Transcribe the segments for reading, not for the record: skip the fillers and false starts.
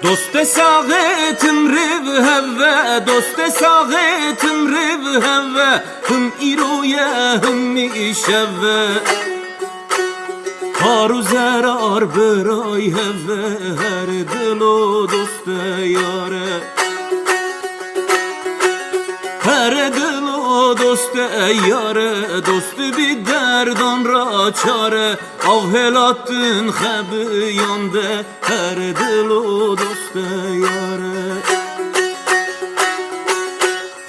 Dost sagetim riv heve, dost sagetim riv heve, hım iroye hım işeve. Haru zerar beray heve, her dilo dost yare. Her dilo dost yare, dost bir derdan ra çare. Avhelattın hebi yande, her dilo dost yare.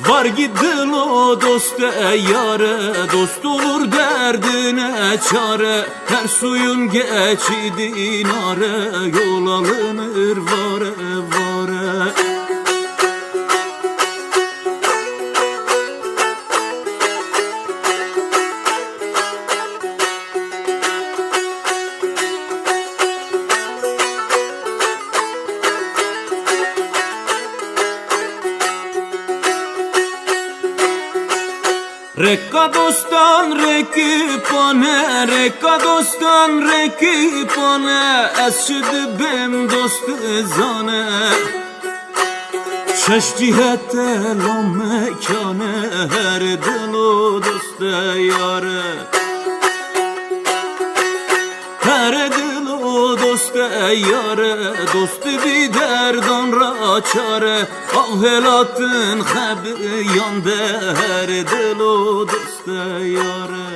Var git dilo dost yare, dost olur derdine çare. Her suyun geçidi nare, yol alınır vare vare. Rekka dostan rekipane, rekka dostan rekipane. Esşidi bem dost zane. Şeş cihete la mekane, her dilo dost yare. Her dilo dost yare, dost bir derdan ra çare. Avhelattın hebi yande, her dilo dost yare.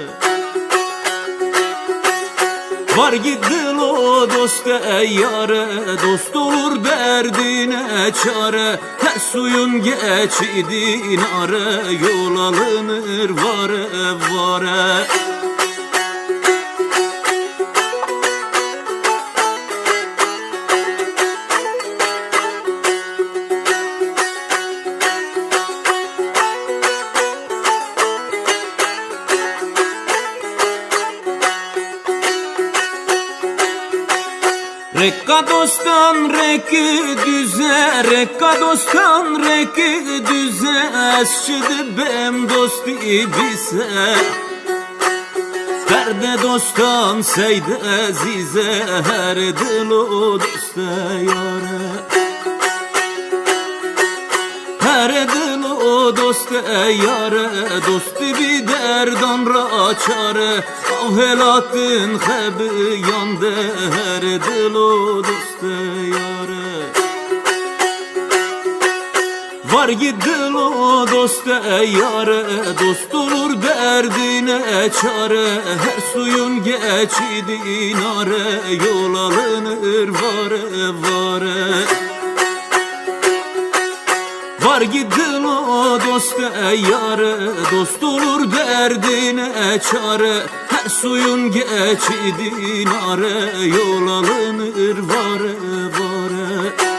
Var git dilo dost yare, dost olur derdine çare. Her suyun geçidi nare, yol alınır vare vare. Rekka dostan reki düze, rekka dostan reki düze. Esşidi bem dosti bise, perde dostan seyde zize, her dilo dost yare. Her dilo dost yare, dost bir derdan ra çare. Avhelattın hebi yande, her dilo dost yare. Var git dilo dost yare, dost olur derdine çare. Her suyun geçidi nare, yol alınır vare vare. Var git dilo dost yare, dost olur derdine çare. Her suyun geçidi nare, yol alınır vare vare.